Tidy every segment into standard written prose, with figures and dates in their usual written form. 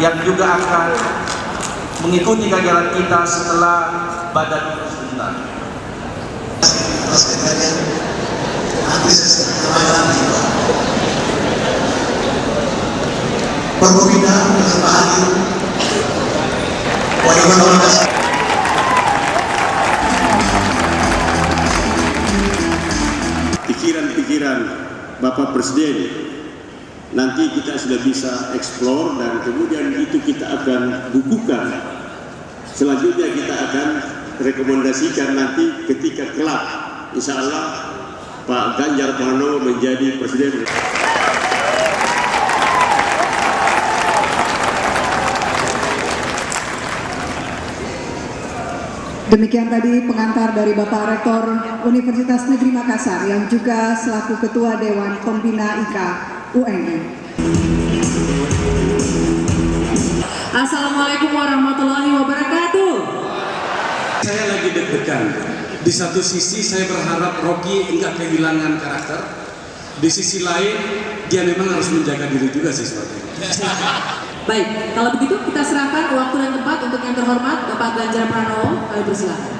yang juga akan mengikuti kegiatan kita setelah badan itu sebentar. Pikiran-pikiran Bapak Presiden nanti kita sudah bisa eksplor dan kemudian itu kita akan bukukan. Selanjutnya kita akan rekomendasikan nanti ketika kelak insya Allah Pak Ganjar Pranowo menjadi Presiden. Demikian tadi pengantar dari Bapak Rektor Universitas Negeri Makassar yang juga selaku Ketua Dewan Pembina IKA UNI. Assalamualaikum warahmatullahi wabarakatuh. Saya lagi deg-degan. Di satu sisi saya berharap Rocky enggak kehilangan karakter. Di sisi lain dia memang harus menjaga diri juga sih sebetulnya. Baik, kalau begitu kita serahkan waktu dan tempat untuk yang terhormat Bapak Ganjar Pranowo. Kami persilakan.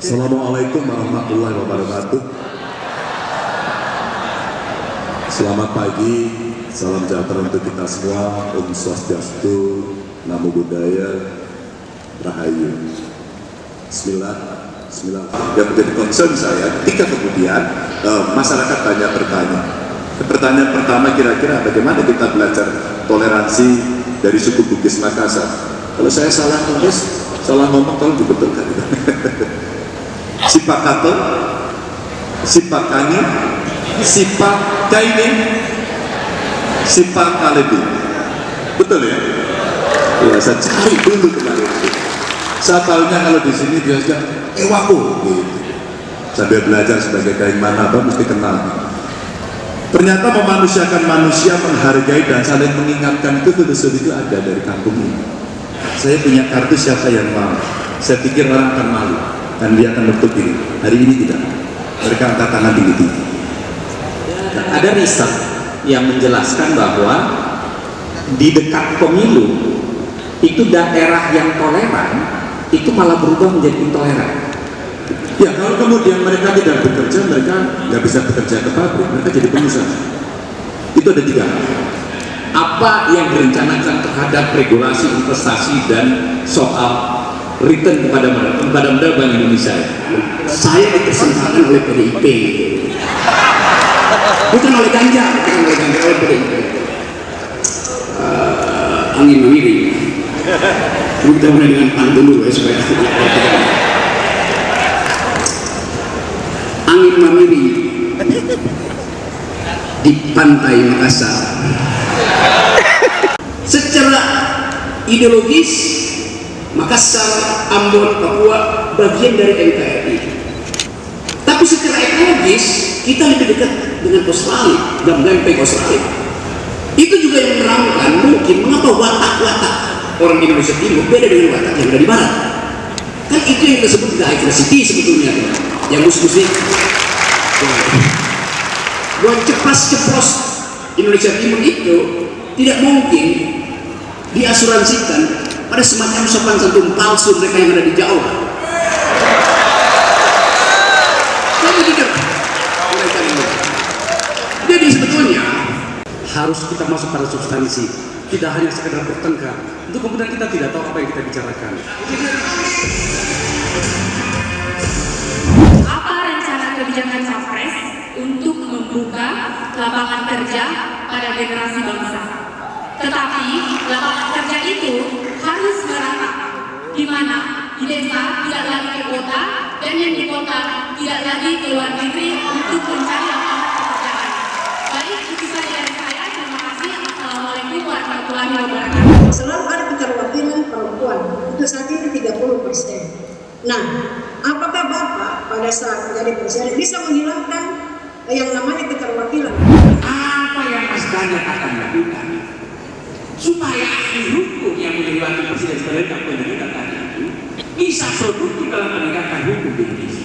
Assalamualaikum warahmatullahi wabarakatuh. Selamat pagi, salam sejahtera untuk kita semua. Om Swastiastu, Namo Buddhaya, Rahayu. Bismillah. Yang menjadi concern saya ketika kemudian masyarakat banyak bertanya. Pertanyaan pertama kira-kira bagaimana kita belajar toleransi dari suku Bugis Makassar. Kalau saya salah nulis, salah ngomong tolong dibetulkan. Sipak kato, sipak kani, sipak kaini, sipak kalebi. Betul ya? Ya, saya cari dulu kemarin. Saya tahunya kalau di sini dia sudah ewaku gitu. Sambil belajar sebagai kain mana apa mesti kenal. Ternyata memanusiakan manusia, menghargai dan saling mengingatkan itu filosofi itu ada dari kampung ini. Saya punya kartu siapa yang mau. Saya pikir orang akan malu dan dia akan menutup diri. Hari ini tidak. Mereka angkat tangan tinggi-tinggi. Ada riset yang menjelaskan bahwa di dekat pemilu itu daerah yang toleran itu malah berubah menjadi intoleran. Ya, kalau kemudian mereka tidak bekerja, mereka nggak bisa bekerja ke pabrik, mereka jadi pengusaha. Itu ada 3 hal. Apa yang direncanakan terhadap regulasi investasi dan soal return kepada modal Bank Indonesia? Saya dipersembahkan oleh PDIP, bukan oleh Ganjar, oleh PDIP. Angin memiri. Kita mulai dengan pan dulu ya supaya angin memiri di pantai Makassar. Secara ideologis Makassar, Ambon, Papua bagian dari NKRI. Tapi secara ekologis kita lebih dekat dengan Australia dan lempeng Australia. Itu juga yang menerangkan mungkin mengapa watak-watak orang Indonesia Timur beda dengan watak yang ada di Barat. Kan itu yang kita sebut diversity sebetulnya. Yang musik buat ceplos Indonesia Timur itu tidak mungkin diasuransikan pada semacam sopan santun palsu mereka yang ada di Jawa. Jadi sebetulnya harus kita masuk pada substansi, tidak hanya sekedar bertengkar. Itu kemudian kita tidak tahu apa yang kita bicarakan. Apa rencana kebijakan Capres untuk membuka lapangan kerja pada generasi bangsa? Tetapi lapangan kerja itu harus merata, di mana di desa tidak lagi ke kota dan yang di kota tidak lagi ke luar negeri untuk mencari lapangan pekerjaan. Baik, itu saja dari saya. Terima kasih. Assalamualaikum warahmatullahi wabarakatuh. Selalu ada keterwakilan perempuan, itu saja itu 30%. Nah, apakah Bapak pada saat menjadi presiden bisa menghilangkan yang namanya keterwakilan? Apa yang Mas Ganjar akan lakukan supaya ahli hukum yang menjadi wakil presiden sebagai pendidikan tadi itu bisa produktif dalam menegakkan hukum di Indonesia?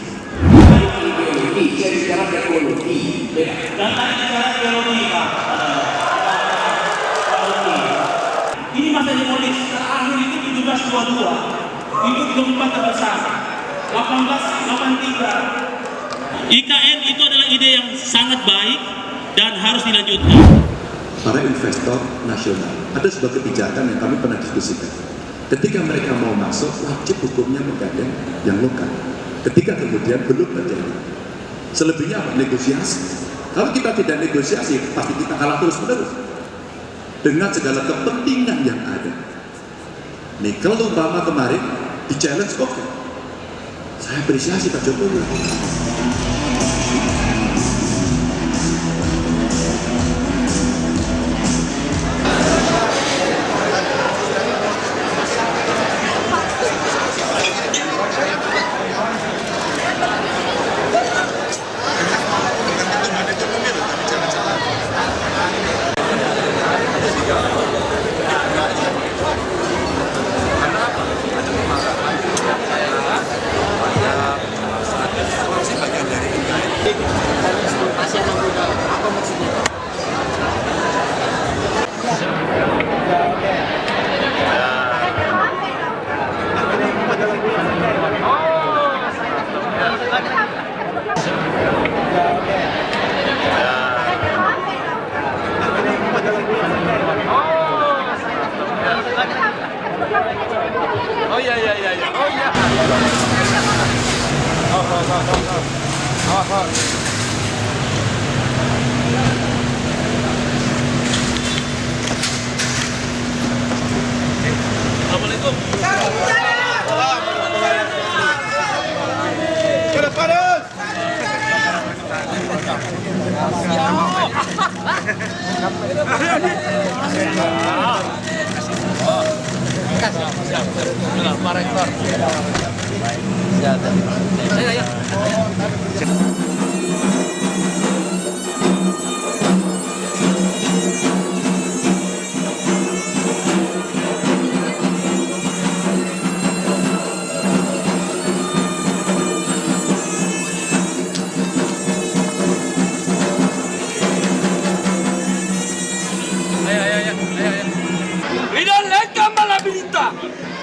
Ideologi, saya bicara teknologi, beda. Dan tadi bicara ideologi, Pak. itu gempa terbesar 1883. IKN itu adalah ide yang sangat baik dan harus dilanjutkan. Para investor nasional, ada sebuah kebijakan yang kami pernah diskusikan. Ketika mereka mau masuk, wajib hukumnya menggandeng yang lokal. Ketika kemudian belum terjadi, selebihnya apa? Negosiasi. Kalau kita tidak negosiasi, pasti kita kalah terus-menerus dengan segala kepentingan yang ada. Nih, kalau umpama kemarin di challenge oke, saya apresiasi Pak Jokowi.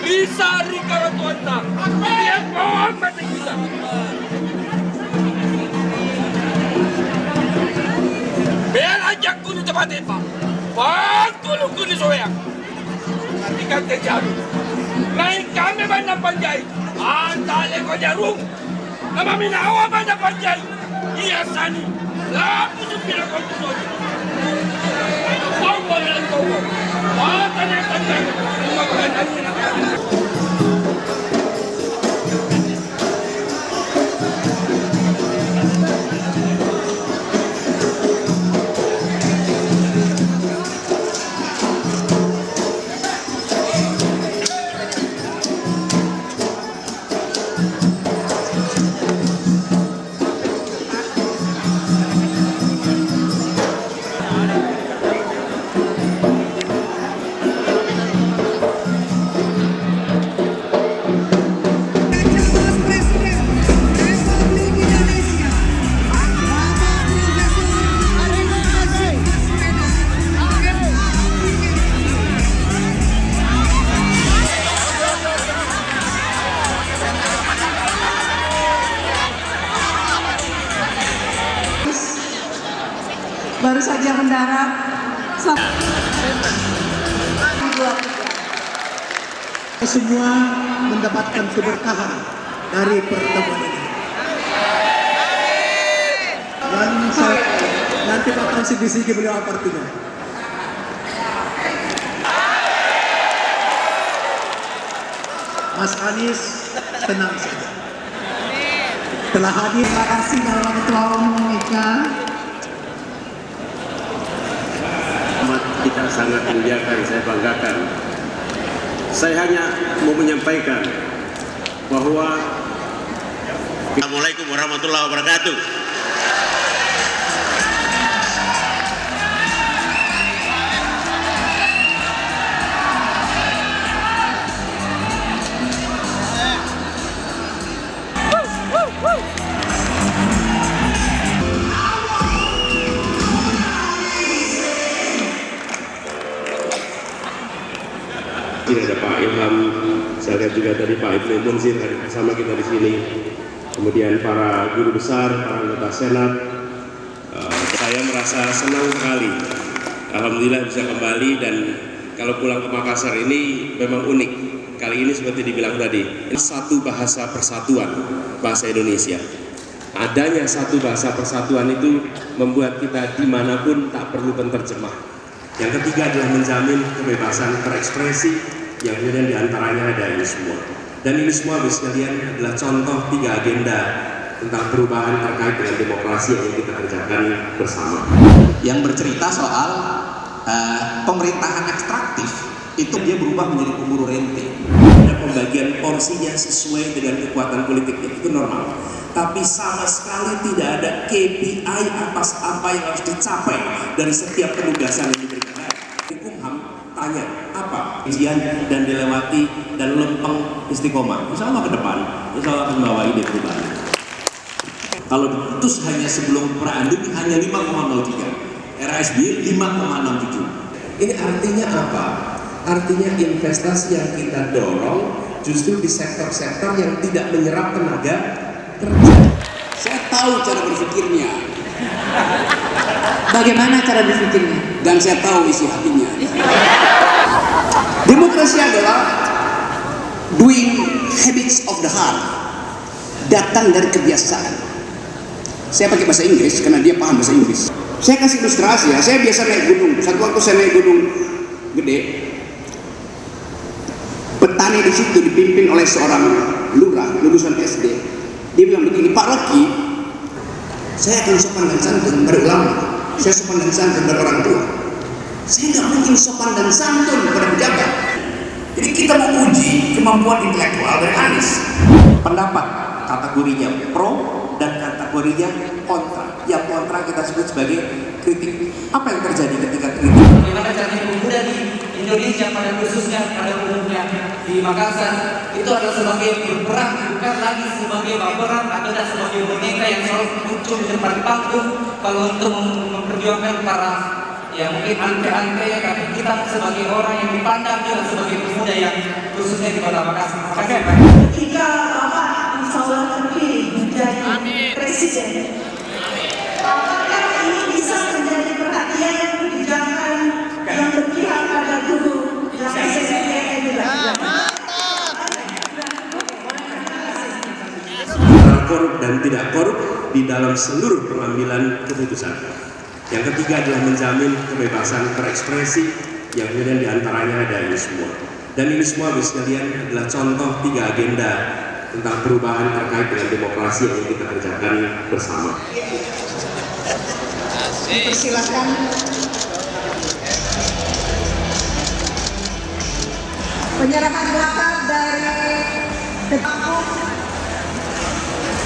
Bisa rika tuanta, dia pohon mati kita. Biar ajak kuno tempat itu, pantulung kuno soyak. Ikan terjadi. Lain kami mana panjai, antale kau jarum. Nama minawa mana panjai, iya sani. Lapu supir kau tuh. Kau boleh kau. Tanya tanya, cuma kena. Baru saja mendarat. Semua mendapatkan keberkahan dari pertemuan ini. Dan saya nanti Pak Taufik bisiki beliau apa artinya. Mas Anies tenang saja. Telah hadir. Terima kasih Bapak Ketua Umum IKA. Kita sangat muliakan, saya banggakan. Saya hanya mau menyampaikan bahwa Assalamualaikum warahmatullahi wabarakatuh. Tidak ada Pak Ilham Saya lihat juga tadi Pak Ibnu Munsir bersama kita di sini. Kemudian para guru besar, para anggota Senat. Saya merasa senang sekali. Alhamdulillah bisa kembali, dan kalau pulang ke Makassar ini memang unik. Kali ini seperti dibilang tadi, satu bahasa persatuan, bahasa Indonesia. Adanya satu bahasa persatuan itu membuat kita dimanapun tak perlu penterjemah. Yang ketiga adalah menjamin kebebasan berekspresi, yang kemudian diantaranya ada ini semua. Dan ini semua Bapak sekalian adalah contoh 3 agenda tentang perubahan terkait dengan demokrasi yang kita kerjakan bersama. Yang bercerita soal pemerintahan ekstraktif, itu dia berubah menjadi pemburu rente. Ada pembagian porsinya sesuai dengan kekuatan politiknya, itu normal. Tapi sama sekali tidak ada KPI atas apa yang harus dicapai dari setiap penugasan yang diberikan. Hukum-Ham tanya apa ujian dan dilewati dan lempeng istiqomah. Insya Allah ke depan, insya Allah akan bawa ide perubahan. Kalau diputus hanya sebelum pra-pandemi hanya 5,03, era SBY 5,67. Ini artinya apa? Artinya investasi yang kita dorong justru di sektor-sektor yang tidak menyerap tenaga kerja. Saya tahu cara berpikirnya. Bagaimana cara berpikirnya? Dan saya tahu isi hatinya. Demokrasi adalah doing habits of the heart, datang dari kebiasaan. Saya pakai bahasa Inggris karena dia paham bahasa Inggris. Saya kasih ilustrasi ya, saya biasa naik gunung. Satu waktu saya naik gunung gede, petani di situ dipimpin oleh seorang lurah lulusan SD. Dia bilang begini, Pak Rocky, saya akan sopan dan santun pada ulama, saya sopan dan santun pada orang tua. Saya nggak mungkin sopan dan santun pada pejabat. Jadi kita mau uji kemampuan intelektual dari Anies. Pendapat kategorinya pro dan kategorinya kontra. Yang kontra kita sebut sebagai kritik. Apa yang terjadi ketika kritik? Bagaimana caranya pemuda di Indonesia pada khususnya pada umumnya di Makassar itu adalah sebagai berperang, bukan lagi sebagai baperan atau sebagai boneka yang selalu muncul di depan panggung kalau untuk memperjuangkan para ya mungkin ante-ante ya, tapi kita sebagai orang yang dipandang juga sebagai pemuda yang khususnya di Kota Makassar. Jika Bapak insya Allah terpilih menjadi presiden, apakah ini bisa menjadi perhatian yang kebijakan yang berpihak pada guru yang SMP yang dilakukan? Antara korup dan tidak korup di dalam seluruh pengambilan keputusan. Yang ketiga adalah menjamin kebebasan berekspresi, yang kemudian diantaranya ada ini semua. Dan ini semua Bapak sekalian adalah contoh 3 agenda tentang perubahan terkait dengan demokrasi yang kita kerjakan bersama. Persilakan. Penyerahan plakat dari Ketua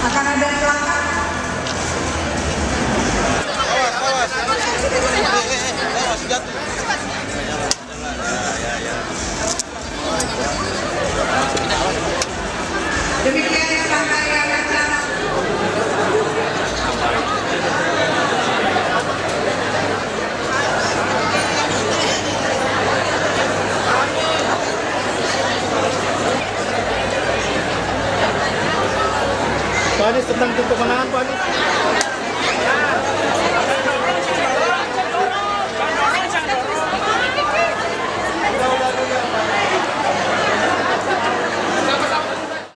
akan ada plakat. Demikian rangkaian acara. Pak Anies tentang kemenangan Pak Anies.